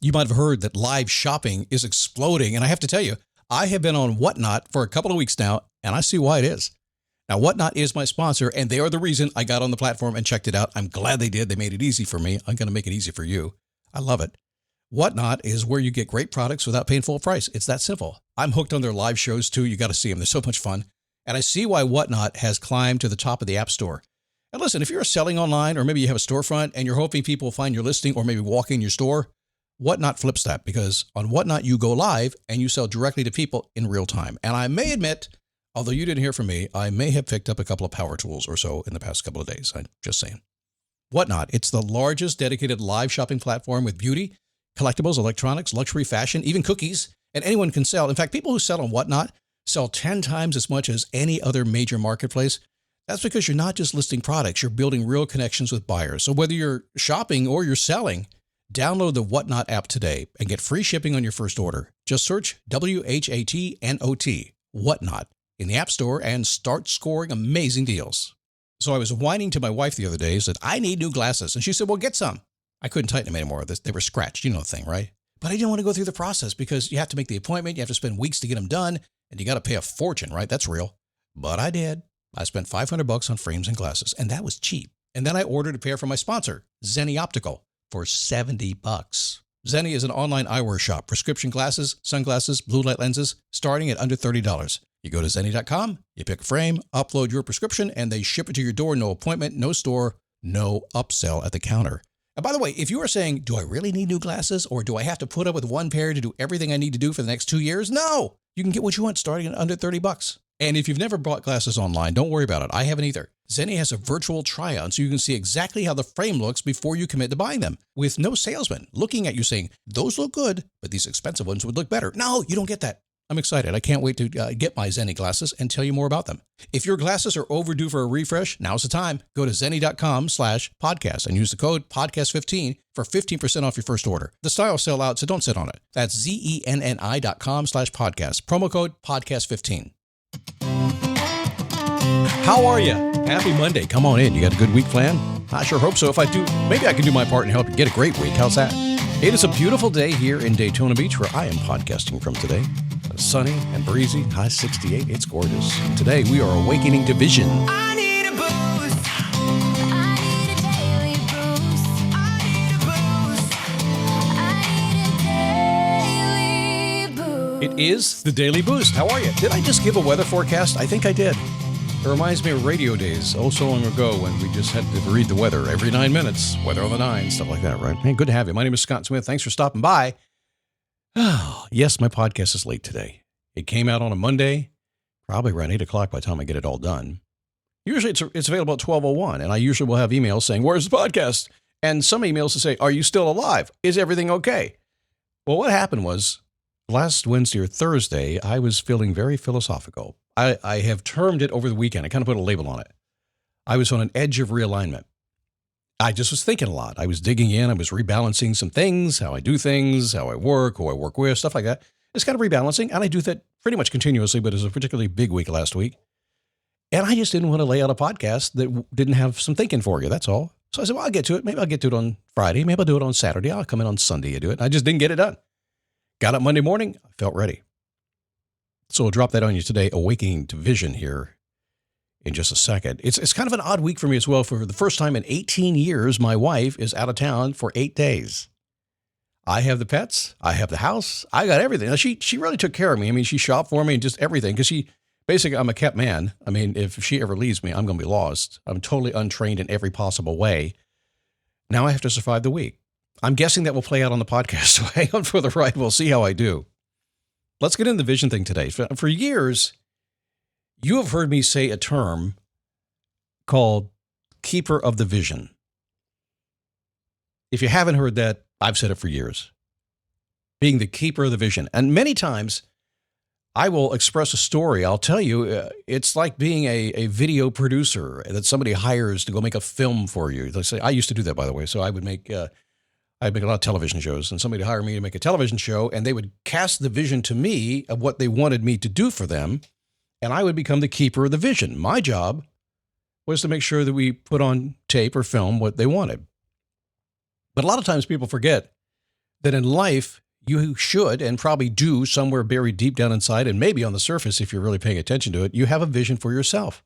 You might have heard that live shopping is exploding. And I have to tell you, I have been on Whatnot for a couple of weeks now, and I see why it is. Now, Whatnot is my sponsor, and they are the reason I got on the platform and checked it out. I'm glad they did. They made it easy for me. I'm going to make it easy for you. I love it. Whatnot is where you get great products without paying full price. It's that simple. I'm hooked on their live shows, too. You got to see them. They're so much fun. And I see why Whatnot has climbed to the top of the App Store. And listen, if you're selling online, or maybe you have a storefront and you're hoping people will find your listing or maybe walk in your store, Whatnot flips that, because on Whatnot, you go live and you sell directly to people in real time. And I may admit, although you didn't hear from me, I may have picked up a couple of power tools or so in the past couple of days. I'm just saying. Whatnot, it's the largest dedicated live shopping platform with beauty, collectibles, electronics, luxury, fashion, even cookies, and anyone can sell. In fact, people who sell on Whatnot sell 10 times as much as any other major marketplace. That's because you're not just listing products, you're building real connections with buyers. So whether you're shopping or you're selling, download the Whatnot app today and get free shipping on your first order. Just search WHATNOT, Whatnot, in the App Store and start scoring amazing deals. So I was whining to my wife the other day, said, I need new glasses. And she said, well, get some. I couldn't tighten them anymore. They were scratched. You know the thing, right? But I didn't want to go through the process because you have to make the appointment. You have to spend weeks to get them done. And you got to pay a fortune, right? That's real. But I did. I spent $500 on frames and glasses, and that was cheap. And then I ordered a pair from my sponsor, Zenni Optical, for $70. Zenni is an online eyewear shop, prescription glasses, sunglasses, blue light lenses, starting at under $30. You go to Zenni.com, you pick a frame, upload your prescription, and they ship it to your door. No appointment, no store, no upsell at the counter. And by the way, if you are saying, do I really need new glasses, or do I have to put up with one pair to do everything I need to do for the next 2 years? No, you can get what you want starting at under $30. And if you've never bought glasses online, don't worry about it. I haven't either. Zenni has a virtual try-on so you can see exactly how the frame looks before you commit to buying them, with no salesman looking at you saying, those look good, but these expensive ones would look better. No, you don't get that. I'm excited. I can't wait to get my Zenni glasses and tell you more about them. If your glasses are overdue for a refresh, now's the time. Go to Zenni.com/podcast and use the code podcast15 for 15% off your first order. The styles sell out, so don't sit on it. That's ZENNI.com/podcast. Promo code podcast15. How are you? Happy Monday. Come on in. You got a good week planned? I sure hope so. If I do, maybe I can do my part and help you get a great week. How's that? It is a beautiful day here in Daytona Beach, where I am podcasting from today. Sunny and breezy, high 68. It's gorgeous. And today we are awakening to vision. I need a boost. I need a daily boost. I need a boost. I need a daily boost. It is the Daily Boost. How are you? Did I just give a weather forecast? I think I did. It reminds me of radio days, oh so long ago, when we just had to read the weather every 9 minutes. Weather on the 9, stuff like that, right? Hey, good to have you. My name is Scott Smith. Thanks for stopping by. Oh, yes, my podcast is late today. It came out on a Monday, probably around 8 o'clock by the time I get it all done. Usually it's available at 12:01, and I usually will have emails saying, where's the podcast? And some emails to say, are you still alive? Is everything okay? Well, what happened was, last Wednesday or Thursday, I was feeling very philosophical. I have termed it over the weekend. I kind of put a label on it. I was on an edge of realignment. I just was thinking a lot. I was digging in. I was rebalancing some things, how I do things, how I work, who I work with, stuff like that. It's kind of rebalancing, and I do that pretty much continuously, but it was a particularly big week last week. And I just didn't want to lay out a podcast that didn't have some thinking for you. That's all. So I said, well, I'll get to it. Maybe I'll get to it on Friday. Maybe I'll do it on Saturday. I'll come in on Sunday and do it. I just didn't get it done. Got up Monday morning. I felt ready. So I'll drop that on you today, awakening to vision here in just a second. It's kind of an odd week for me as well. For the first time in 18 years, my wife is out of town for 8 days. I have the pets. I have the house. I got everything. Now, she really took care of me. I mean, she shopped for me and just everything, because basically, I'm a kept man. I mean, if she ever leaves me, I'm going to be lost. I'm totally untrained in every possible way. Now I have to survive the week. I'm guessing that will play out on the podcast, so hang on for the ride. We'll see how I do. Let's get into the vision thing today. For years, you have heard me say a term called keeper of the vision. If you haven't heard that, I've said it for years. Being the keeper of the vision. And many times, I will express a story. I'll tell you, it's like being a video producer that somebody hires to go make a film for you. They say, I used to do that, by the way. So I'd make a lot of television shows, and somebody would hire me to make a television show, and they would cast the vision to me of what they wanted me to do for them, and I would become the keeper of the vision. My job was to make sure that we put on tape or film what they wanted. But a lot of times people forget that in life you should and probably do somewhere buried deep down inside and maybe on the surface if you're really paying attention to it, you have a vision for yourself.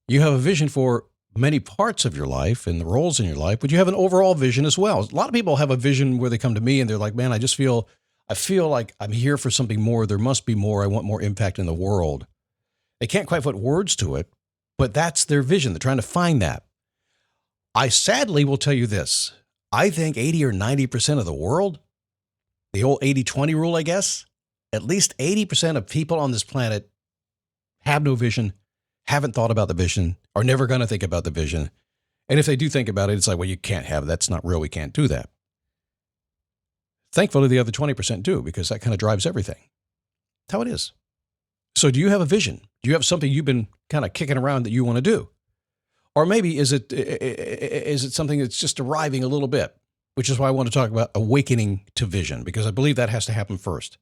You have a vision for many parts of your life and the roles in your life, but you have an overall vision as well. A lot of people have a vision where they come to me and they're like, man, I feel like I'm here for something more. There must be more. I want more impact in the world. They can't quite put words to it, but that's their vision. They're trying to find that. I sadly will tell you this. I think 80 or 90% of the world, the old 80-20 rule, I guess, at least 80% of people on this planet have no vision, haven't thought about the vision, are never going to think about the vision. And if they do think about it, it's like, well, you can't have it. That's not real. We can't do that. Thankfully, the other 20% do, because that kind of drives everything. That's how it is. So do you have a vision? Do you have something you've been kind of kicking around that you want to do? Or maybe is it something that's just arriving a little bit, which is why I want to talk about awakening to vision, because I believe that has to happen first.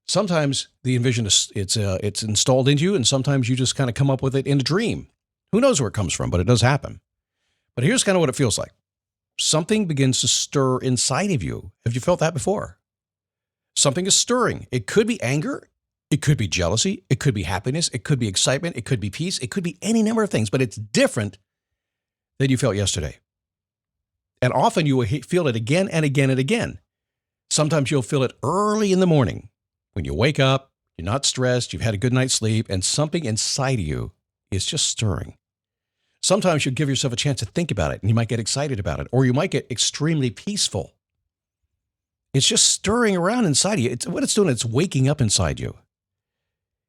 Sometimes the vision it's installed into you, and sometimes you just kind of come up with it in a dream. Who knows where it comes from, but it does happen. But here's kind of what it feels like. Something begins to stir inside of you. Have you felt that before? Something is stirring. It could be anger. It could be jealousy. It could be happiness. It could be excitement. It could be peace. It could be any number of things, but it's different than you felt yesterday. And often you will feel it again and again and again. Sometimes you'll feel it early in the morning when you wake up, you're not stressed, you've had a good night's sleep, and something inside of you is just stirring. Sometimes you give yourself a chance to think about it, and you might get excited about it, or you might get extremely peaceful. It's just stirring around inside of you. What it's doing, it's waking up inside you.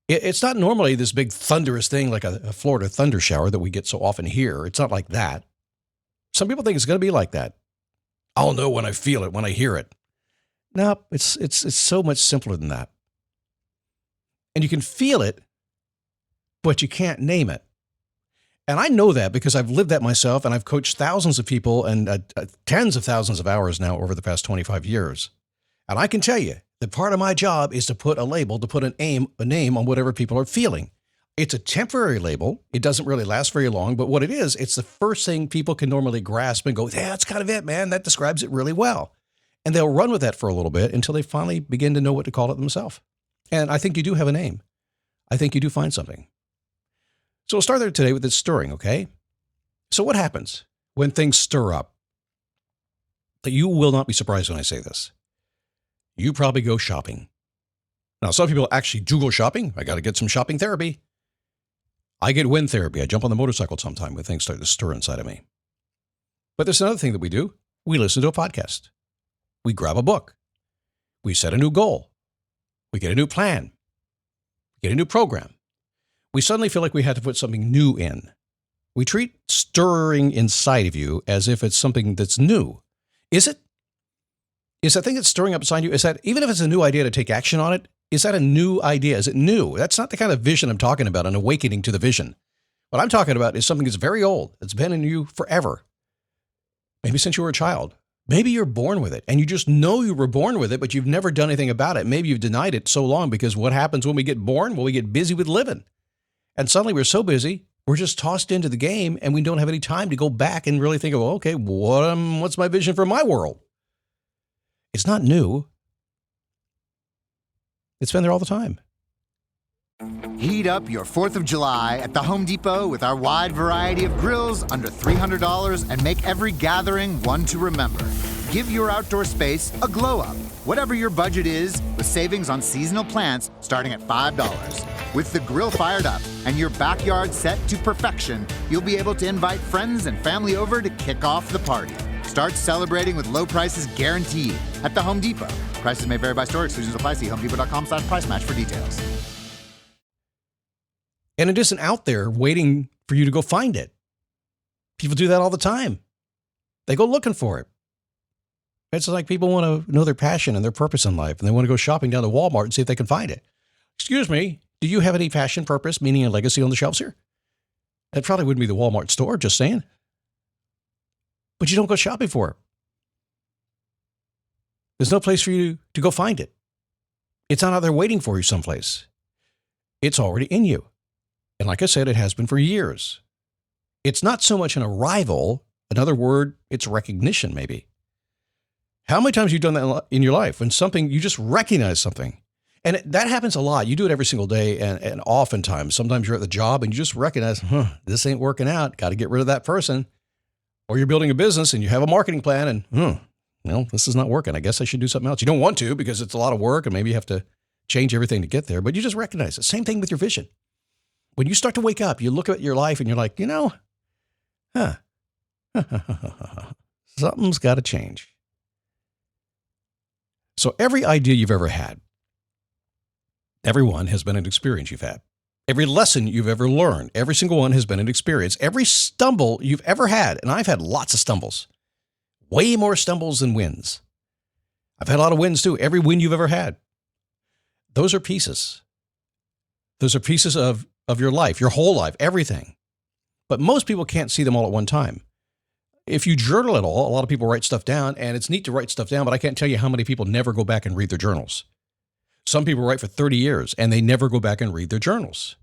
It's not normally this big thunderous thing like a Florida thunder shower that we get so often here. It's not like that. Some people think it's going to be like that. I'll know when I feel it, when I hear it. No, it's so much simpler than that. And you can feel it, but you can't name it. And I know that because I've lived that myself, and I've coached thousands of people and tens of thousands of hours now over the past 25 years. And I can tell you that part of my job is to put a label, to put a name on whatever people are feeling. It's a temporary label. It doesn't really last very long, but what it is, it's the first thing people can normally grasp and go, yeah, that's kind of it, man. That describes it really well. And they'll run with that for a little bit until they finally begin to know what to call it themselves. And I think you do have a name. I think you do find something. So we'll start there today with this stirring, okay? So what happens when things stir up? You will not be surprised when I say this. You probably go shopping. Now, some people actually do go shopping. I got to get some shopping therapy. I get wind therapy. I jump on the motorcycle sometime when things start to stir inside of me. But there's another thing that we do. We listen to a podcast. We grab a book. We set a new goal. We get a new plan. Get a new program. We suddenly feel like we had to put something new in. We treat stirring inside of you as if it's something that's new. Is it? Is that thing that's stirring up inside you, is that, even if it's a new idea to take action on it, is that a new idea? Is it new? That's not the kind of vision I'm talking about, an awakening to the vision. What I'm talking about is something that's very old, that's been in you forever. Maybe since you were a child. Maybe you're born with it, and you just know you were born with it, but you've never done anything about it. Maybe you've denied it so long, because what happens when we get born? Well, we get busy with living. And suddenly we're so busy, we're just tossed into the game, and we don't have any time to go back and really think of, okay, what's my vision for my world? It's not new. It's been there all the time. Heat up your 4th of July at the Home Depot with our wide variety of grills under $300 and make every gathering one to remember. Give your outdoor space a glow up, whatever your budget is, with savings on seasonal plants starting at $5. With the grill fired up and your backyard set to perfection, you'll be able to invite friends and family over to kick off the party. Start celebrating with low prices guaranteed at the Home Depot. Prices may vary by store. Exclusions apply. See homedepot.com/price match for details. And it isn't out there waiting for you to go find it. People do that all the time. They go looking for it. It's like people want to know their passion and their purpose in life, and they want to go shopping down to Walmart and see if they can find it. Excuse me, do you have any passion, purpose, meaning, and legacy on the shelves here? That probably wouldn't be the Walmart store, just saying. But you don't go shopping for it. There's no place for you to go find it. It's not out there waiting for you someplace. It's already in you. And like I said, it has been for years. It's not so much an arrival. Another word, it's recognition maybe. How many times have you done that in your life when something, you just recognize something? And that happens a lot. You do it every single day. And oftentimes, sometimes you're at the job and you just recognize, this ain't working out. Got to get rid of that person. Or you're building a business and you have a marketing plan and, this is not working. I guess I should do something else. You don't want to because it's a lot of work and maybe you have to change everything to get there, but you just recognize it. Same thing with your vision. When you start to wake up, you look at your life and you're like, something's got to change. So every idea you've ever had, every one has been an experience you've had. Every lesson you've ever learned, every single one has been an experience. Every stumble you've ever had, and I've had lots of stumbles, way more stumbles than wins. I've had a lot of wins too. Every win you've ever had. Those are pieces. Those are pieces of your life, your whole life, everything. But most people can't see them all at one time. If you journal at all, a lot of people write stuff down, and it's neat to write stuff down, but I can't tell you how many people never go back and read their journals. Some people write for 30 years, and they never go back and read their journals.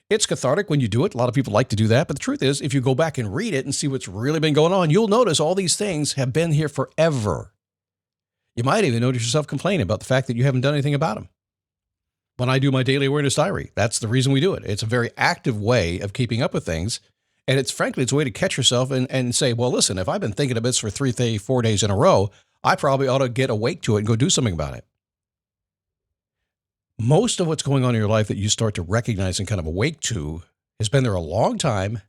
It's cathartic when you do it. A lot of people like to do that, but the truth is, if you go back and read it and see what's really been going on, you'll notice all these things have been here forever. You might even notice yourself complaining about the fact that you haven't done anything about them. When I do my daily awareness diary, that's the reason we do it. It's a very active way of keeping up with things. And it's frankly, it's a way to catch yourself and say, well, listen, if I've been thinking of this for 4 days in a row, I probably ought to get awake to it and go do something about it. Most of what's going on in your life that you start to recognize and kind of awake to has been there a long time,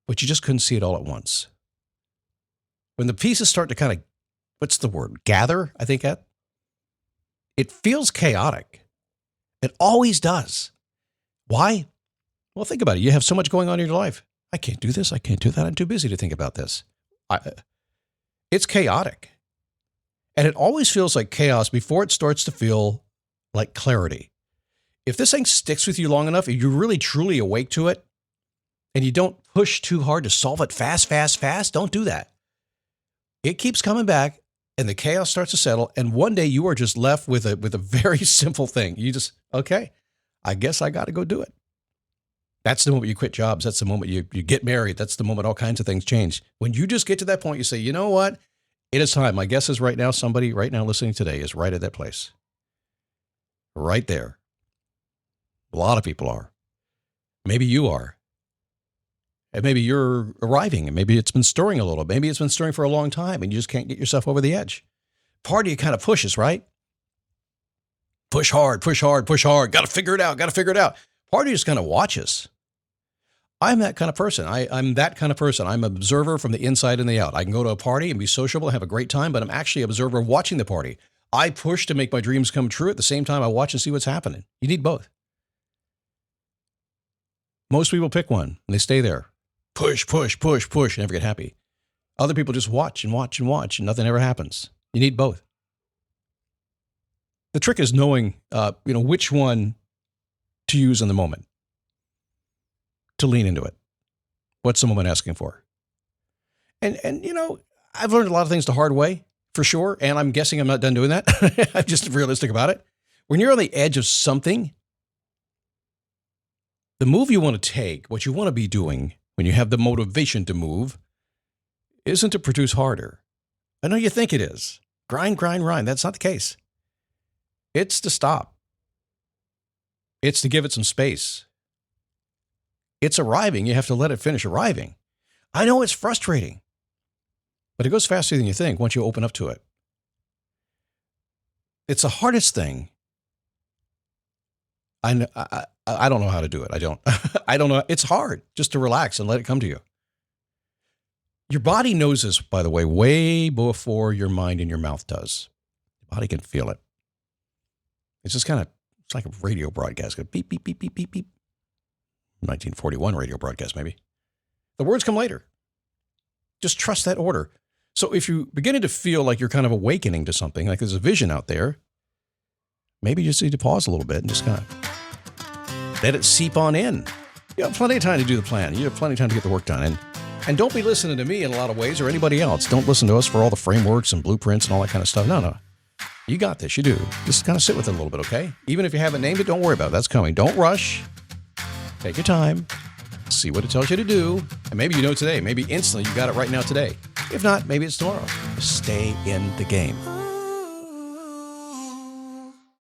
but you just couldn't see it all at once. When the pieces start to kind of, what's the word? Gather, I think it feels chaotic. It always does. Why? Well, think about it. You have so much going on in your life. I can't do this. I can't do that. I'm too busy to think about this. It's chaotic. And it always feels like chaos before it starts to feel like clarity. If this thing sticks with you long enough, if you're really truly awake to it, and you don't push too hard to solve it fast, don't do that. It keeps coming back, and the chaos starts to settle, and one day you are just left with a very simple thing. You just, okay, I guess I got to go do it. That's the moment you quit jobs. That's the moment you get married. That's the moment all kinds of things change. When you just get to that point, you say, you know what? It is time. My guess is right now, somebody right now listening today is right at that place. Right there. A lot of people are. Maybe you are. And maybe you're arriving, and maybe it's been stirring a little. Maybe it's been stirring for a long time, and you just can't get yourself over the edge. Part of you kind of pushes, right? Push hard. Got to figure it out. Part of you just kind of watches. I'm that kind of person. I'm that kind of person. I'm an observer from the inside and the out. I can go to a party and be sociable and have a great time, but I'm actually an observer watching the party. I push to make my dreams come true. At the same time, I watch and see what's happening. You need both. Most people pick one and they stay there. Push, never get happy. Other people just watch and nothing ever happens. You need both. The trick is knowing, which one to use in the moment, to lean into it. What's the moment asking for? And I've learned a lot of things the hard way, for sure. And I'm guessing I'm not done doing that. I'm just realistic about it. When you're on the edge of something, the move you want to take, what you want to be doing when you have the motivation to move, isn't to produce harder. I know you think it is. Grind. That's not the case. It's to stop. It's to give it some space. It's arriving. You have to let it finish arriving. I know it's frustrating, but it goes faster than you think once you open up to it. It's the hardest thing. I don't know how to do it. I don't know. It's hard just to relax and let it come to you. Your body knows this, by the way, way before your mind and your mouth does. Your body can feel it. It's just it's like a radio broadcast. Go beep, beep, beep, beep, beep, beep. 1941 radio broadcast, maybe. The words come later. Just trust that order. So if you're beginning to feel like you're kind of awakening to something, like there's a vision out there, maybe you just need to pause a little bit and just kind of let it seep on in. You have plenty of time to do the plan. You have plenty of time to get the work done. And don't be listening to me in a lot of ways or anybody else. Don't listen to us for all the frameworks and blueprints and all that kind of stuff. No. You got this. You do. Just kind of sit with it a little bit, okay? Even if you haven't named it, don't worry about it. That's coming. Don't rush. Take your time. See what it tells you to do. And maybe you know today. Maybe instantly you got it right now today. If not, maybe it's tomorrow. Stay in the game.